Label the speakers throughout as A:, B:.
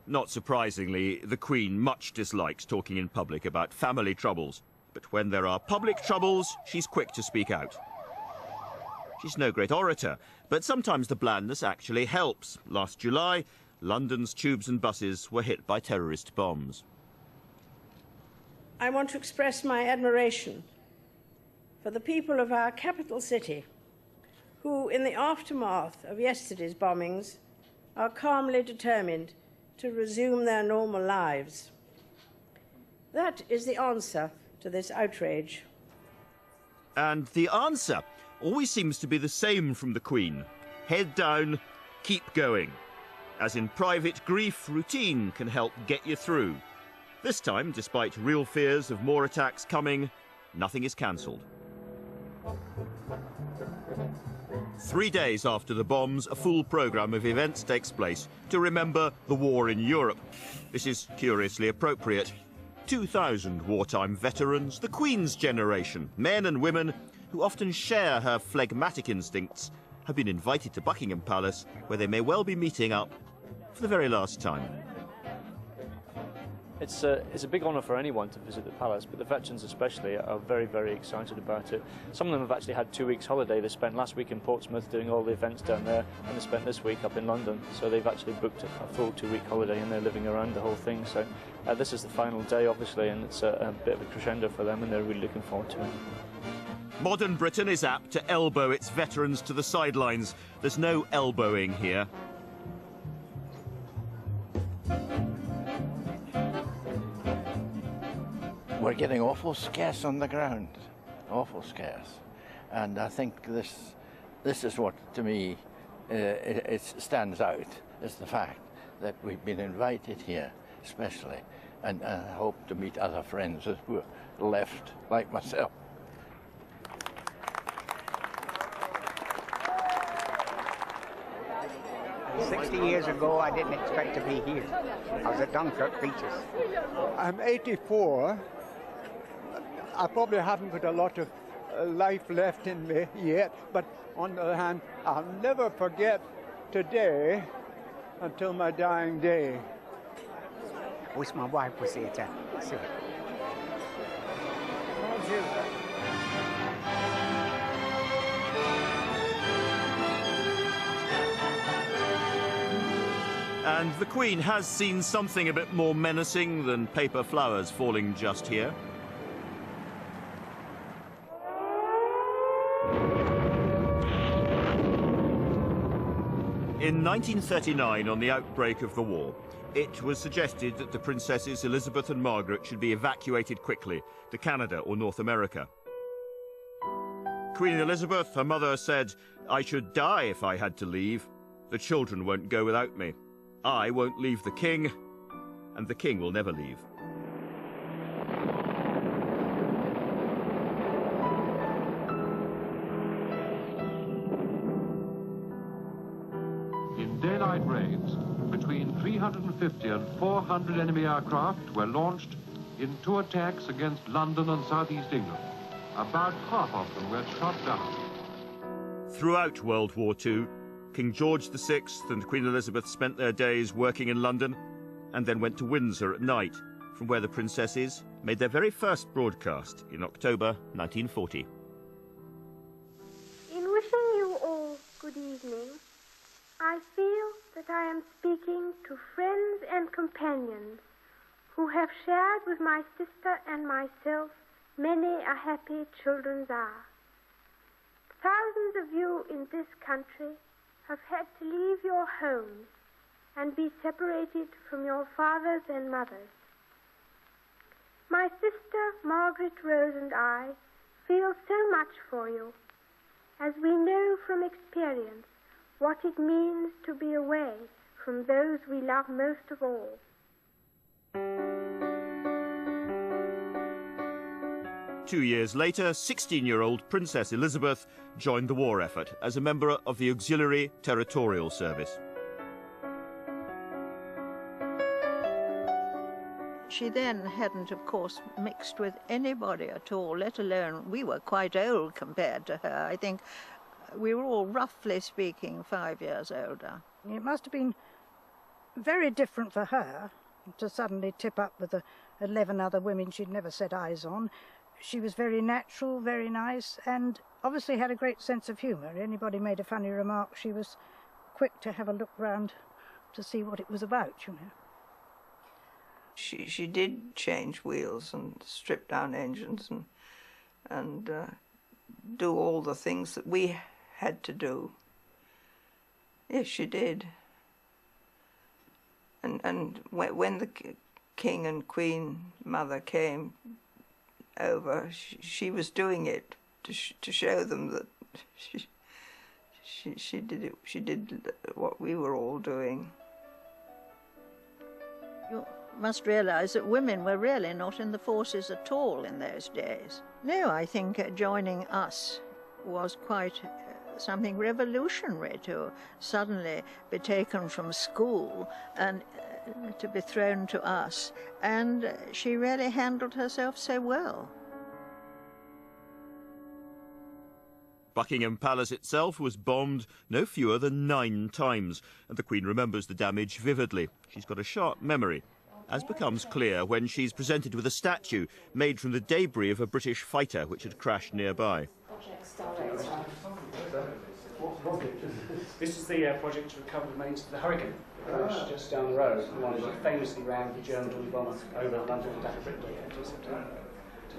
A: Not surprisingly, the Queen much dislikes talking in public about family troubles. But when there are public troubles, she's quick to speak out. She's no great orator, but sometimes the blandness actually helps. Last July, London's tubes and buses were hit by terrorist bombs.
B: I want to express my admiration for the people of our capital city who, in the aftermath of yesterday's bombings, are calmly determined to resume their normal lives. That is the answer to this outrage.
A: And the answer always seems to be the same from the Queen. Head down, keep going. As in private grief, routine can help get you through. This time, despite real fears of more attacks coming, nothing is cancelled. 3 days after the bombs, a full programme of events takes place to remember the war in Europe. This is curiously appropriate. 2,000 wartime veterans, the Queen's generation, men and women who often share her phlegmatic instincts, have been invited to Buckingham Palace, where they may well be meeting up for the very last time.
C: It's a big honour for anyone to visit the palace, but the veterans especially are very, very excited about it. Some of them have actually had 2 weeks holiday. They spent last week in Portsmouth doing all the events down there, and they spent this week up in London. So they've actually booked a full 2-week holiday, and they're living around the whole thing. So this is the final day, obviously, and it's a bit of a crescendo for them, and they're really looking forward to it.
A: Modern Britain is apt to elbow its veterans to the sidelines. There's no elbowing here.
D: We're getting awful scarce on the ground, awful scarce. And I think this is what, to me, it stands out, is the fact that we've been invited here, especially, and I hope to meet other friends who are left, like myself.
E: "60 years ago, I didn't expect to be here. I was at Dunkirk Beaches.
F: I'm 84. I probably haven't got a lot of life left in me yet, but on the other hand, I'll never forget today until my dying day.
E: I wish my wife was here to see it.
A: And the Queen has seen something a bit more menacing than paper flowers falling just here. In 1939, on the outbreak of the war, it was suggested that the Princesses Elizabeth and Margaret should be evacuated quickly to Canada or North America. Queen Elizabeth, her mother, said, "I should die if I had to leave. The children won't go without me. I won't leave the King, and the King will never leave."
G: In daylight raids, between 350 and 400 enemy aircraft were launched in 2 attacks against London and southeast England. About half of them were shot down.
A: Throughout World War II, King George VI and Queen Elizabeth spent their days working in London and then went to Windsor at night, from where the princesses made their very first broadcast in October 1940.
H: In wishing you all good evening, I feel that I am speaking to friends and companions who have shared with my sister and myself many a happy children's hour. Thousands of you in this country have had to leave your homes and be separated from your fathers and mothers. My sister Margaret Rose and I feel so much for you, as we know from experience what it means to be away from those we love most of all.
A: 2 years later, 16-year-old Princess Elizabeth joined the war effort as a member of the Auxiliary Territorial Service.
I: She then hadn't, of course, mixed with anybody at all, let alone, we were quite old compared to her. I think we were all, roughly speaking, 5 years older.
J: It must have been very different for her to suddenly tip up with 11 other women she'd never set eyes on. She was very natural, very nice, and obviously had a great sense of humour. Anybody made a funny remark, she was quick to have a look round to see what it was about, you know.
I: She did change wheels and strip down engines and do all the things that we had to do. Yes, she did. And when the King and Queen Mother came over, she was doing it to show them that she did it. She did what we were all doing. You must realise that women were really not in the forces at all in those days. No, I think joining us was quite something revolutionary, to suddenly be taken from school and to be thrown to us. And she really handled herself so well.
A: Buckingham Palace itself was bombed no fewer than 9 times, and the Queen remembers the damage vividly. She's got a sharp memory, as becomes clear when she's presented with a statue made from the debris of a British fighter which had crashed nearby.
K: This is the project to recover the remains of the Hurricane crash just down the road, the one that famously ran the German bomber over London and down Britain in September.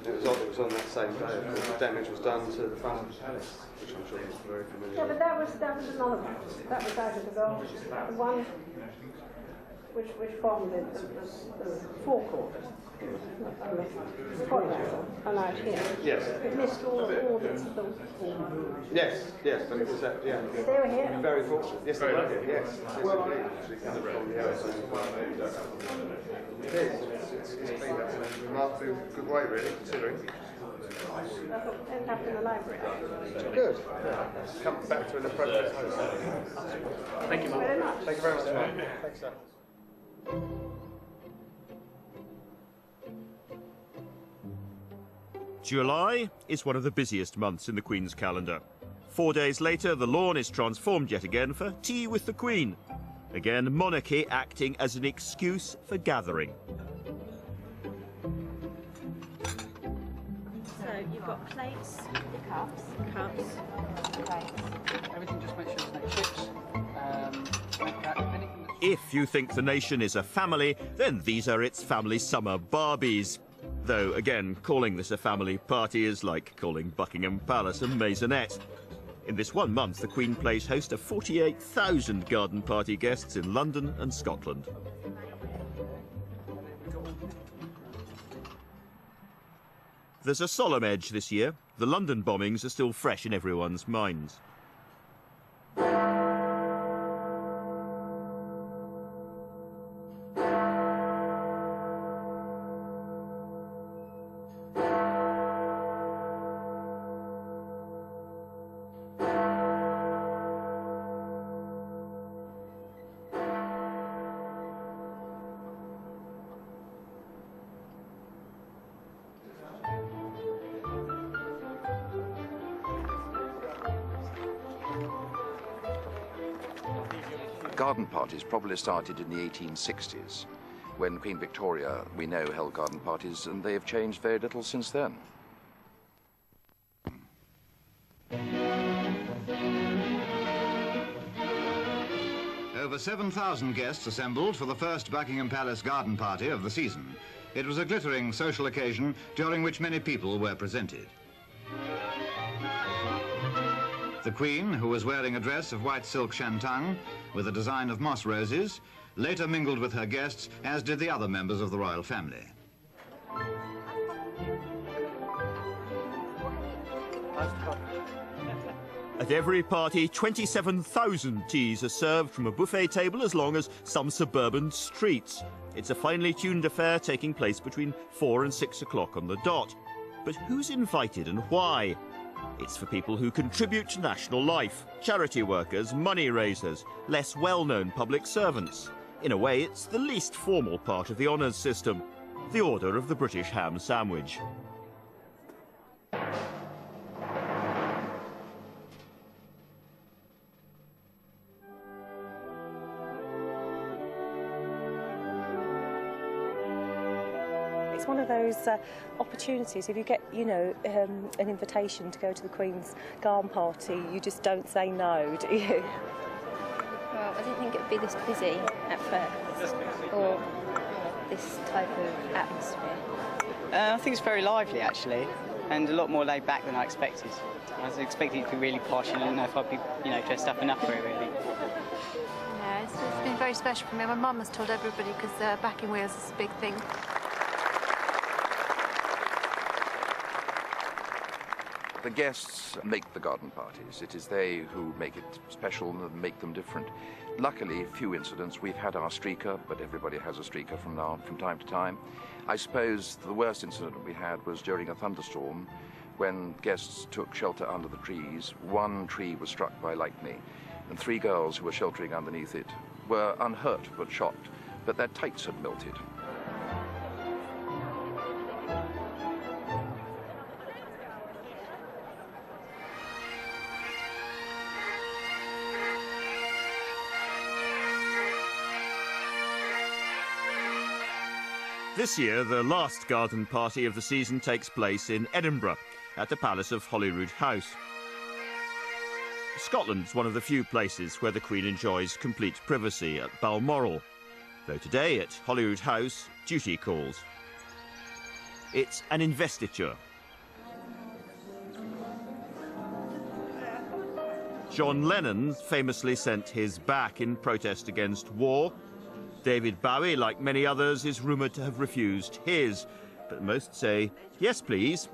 L: It was on that same day the damage was done to the front of the palace, which I'm sure is very familiar.
B: Yeah, but that was another one. That was out of the goal. The one which formed the forecourt. And out here.
L: Yes.
B: It missed all bits of the...
L: Yes, but it was that, yeah.
B: They were here?
L: Very fortunate. Yes, they were here, yes. Well, it is. It's cleaned up in a remarkably good way, really, considering.
B: I thought it ended up in the library.
L: Good. Come back to an appropriate host.
K: Thank you, Mark.
B: Very much.
L: Thank you very much, Mark. Thanks, sir.
A: July is one of the busiest months in the Queen's calendar. 4 days later, the lawn is transformed yet again for tea with the Queen. Again, monarchy acting as an excuse for gathering.
M: So you've got plates, cups, plates.
K: Everything just make sure there's no chips. Anything that's...
A: If you think the nation is a family, then these are its family summer Barbies. Though, again, calling this a family party is like calling Buckingham Palace a maisonette. In this 1 month, the Queen plays host to 48,000 garden party guests in London and Scotland. There's a solemn edge this year. The London bombings are still fresh in everyone's minds.
N: Garden parties probably started in the 1860s, when Queen Victoria, we know, held garden parties, and they have changed very little since then.
O: Over 7,000 guests assembled for the first Buckingham Palace garden party of the season. It was a glittering social occasion during which many people were presented. The Queen, who was wearing a dress of white silk shantung with a design of moss roses, later mingled with her guests, as did the other members of the royal family.
A: At every party, 27,000 teas are served from a buffet table as long as some suburban streets. It's a finely tuned affair taking place between 4 and 6 o'clock on the dot. But who's invited and why? It's for people who contribute to national life, charity workers, money raisers, less well-known public servants. In a way, it's the least formal part of the honours system, the Order of the British Ham Sandwich.
P: It's one of those opportunities. If you get, you know, an invitation to go to the Queen's garden party, you just don't say no, do you?
Q: Well, I didn't think it would be this busy at first, or this type of atmosphere.
E: I think it's very lively, actually, and a lot more laid back than I expected. I was expecting it to be really posh, and I didn't know if I'd be, you know, dressed up enough for it, really.
R: Yeah, it's been very special for me. My mum has told everybody because back in Wales is a big thing.
N: The guests make the garden parties. It is they who make it special and make them different. Luckily, few incidents. We've had our streaker, but everybody has a streaker from time to time. I suppose the worst incident we had was during a thunderstorm when guests took shelter under the trees. One tree was struck by lightning, and 3 girls who were sheltering underneath it were unhurt but shocked, but their tights had melted.
A: This year, the last garden party of the season takes place in Edinburgh, at the Palace of Holyrood House. Scotland's one of the few places where the Queen enjoys complete privacy at Balmoral, though today at Holyrood House, duty calls. It's an investiture. John Lennon famously sent his back in protest against war. David Bowie, like many others, is rumoured to have refused his, but most say, yes please.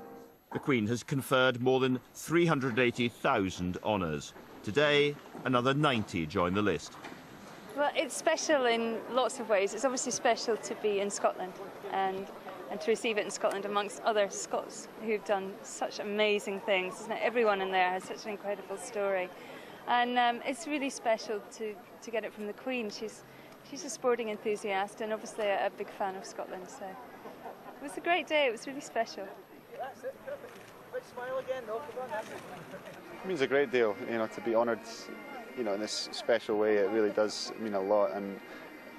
A: The Queen has conferred more than 380,000 honours. Today, another 90 join the list.
S: Well, it's special in lots of ways. It's obviously special to be in Scotland and to receive it in Scotland amongst other Scots who've done such amazing things. Isn't it? Everyone in there has such an incredible story. And it's really special to get it from the Queen. She's a sporting enthusiast and obviously a big fan of Scotland, so it was a great day. It was really special.
L: It means a great deal, you know, to be honoured, you know, in this special way. It really does mean a lot, and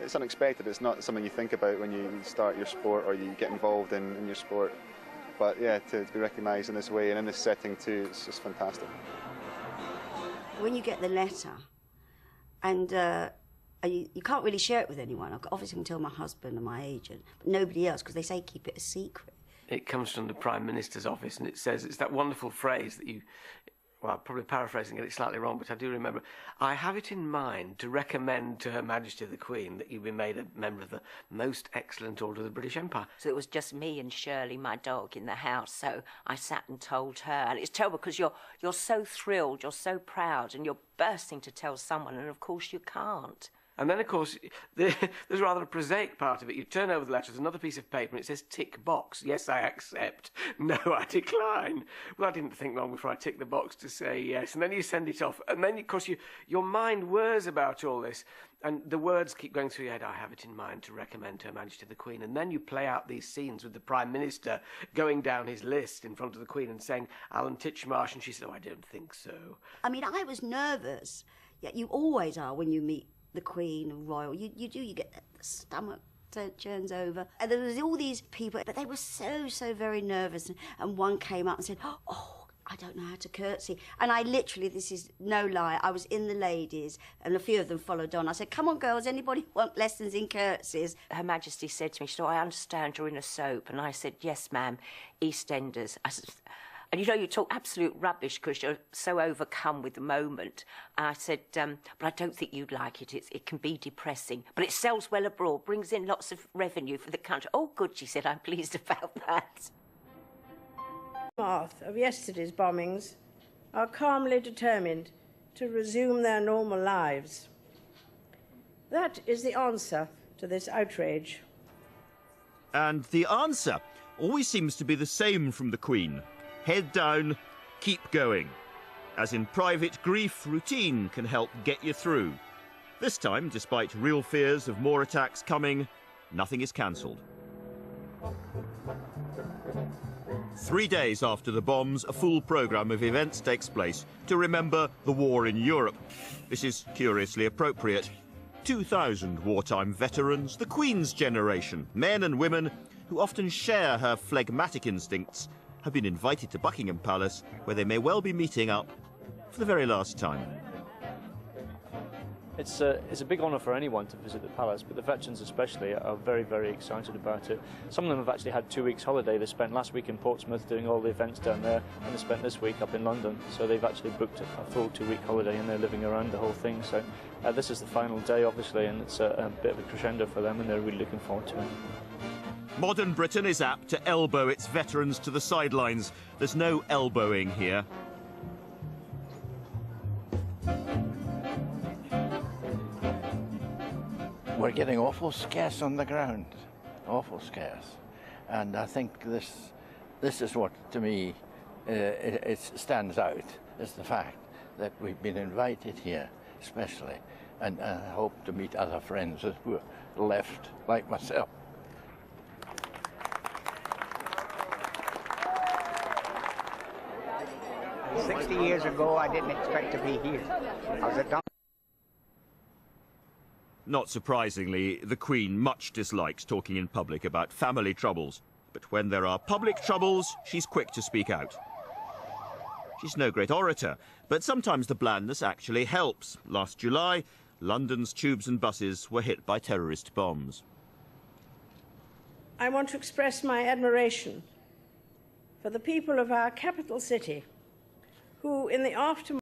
L: it's unexpected. It's not something you think about when you start your sport or you get involved in your sport. But yeah, to be recognised in this way and in this setting too, it's just fantastic.
T: When you get the letter, and you can't really share it with anyone. I obviously can tell my husband and my agent, but nobody else, because they say keep it a secret.
U: It comes from the Prime Minister's office, and it says, it's that wonderful phrase that you, well, I'm probably paraphrasing it slightly wrong, but I do remember, I have it in mind to recommend to Her Majesty the Queen that you be made a member of the most excellent order of the British Empire.
V: So it was just me and Shirley, my dog, in the house, so I sat and told her. And it's terrible because you're so thrilled, you're so proud, and you're bursting to tell someone, and of course you can't.
U: And then, of course, there's rather a prosaic part of it. You turn over the letter, there's another piece of paper, and it says tick box. Yes, I accept. No, I decline. Well, I didn't think long before I ticked the box to say yes. And then you send it off. And then, of course, your mind whirs about all this. And the words keep going through your head. I have it in mind to recommend to Her Majesty the Queen. And then you play out these scenes with the Prime Minister going down his list in front of the Queen and saying, Alan Titchmarsh. And she said, oh, I don't think so.
T: I mean, I was nervous. Yet you always are when you meet the Queen and Royal. You get the stomach turns over. And there was all these people, but they were so very nervous. And one came up and said, oh, I don't know how to curtsy. And I literally, this is no lie, I was in the ladies and a few of them followed on. I said, come on girls, anybody want lessons in curtsies?
V: Her Majesty said to me, she said, oh, I understand you're in a soap. And I said, yes, ma'am, EastEnders. I said, and you know, you talk absolute rubbish because you're so overcome with the moment. And I said, but I don't think you'd like it. It can be depressing. But it sells well abroad, brings in lots of revenue for the country. Oh, good, she said, I'm pleased about that.
B: Aftermath of yesterday's bombings are calmly determined to resume their normal lives. That is the answer to this outrage.
A: And the answer always seems to be the same from the Queen. Head down, keep going. As in private grief, routine can help get you through. This time, despite real fears of more attacks coming, nothing is cancelled. 3 days after the bombs, a full programme of events takes place to remember the war in Europe. This is curiously appropriate. 2,000 wartime veterans, the Queen's generation, men and women, who often share her phlegmatic instincts, have been invited to Buckingham Palace, where they may well be meeting up for the very last time.
C: It's a big honour for anyone to visit the palace, but the veterans especially are very, very excited about it. Some of them have actually had 2 weeks holiday. They spent last week in Portsmouth doing all the events down there, and they spent this week up in London. So they've actually booked a full 2-week holiday, and they're living around the whole thing. So this is the final day, obviously, and it's a bit of a crescendo for them, and they're really looking forward to it.
A: Modern Britain is apt to elbow its veterans to the sidelines. There's no elbowing here.
D: We're getting awful scarce on the ground, awful scarce. And I think this is what, to me, it stands out, is the fact that we've been invited here, especially, and I hope to meet other friends who are left, like myself.
W: – 60 years ago, I didn't expect to be here. I was at
A: Not surprisingly, the Queen much dislikes talking in public about family troubles. But when there are public troubles, she's quick to speak out. She's no great orator, but sometimes the blandness actually helps. Last July, London's tubes and buses were hit by terrorist bombs.
B: I want to express my admiration for the people of our capital city who, in the aftermath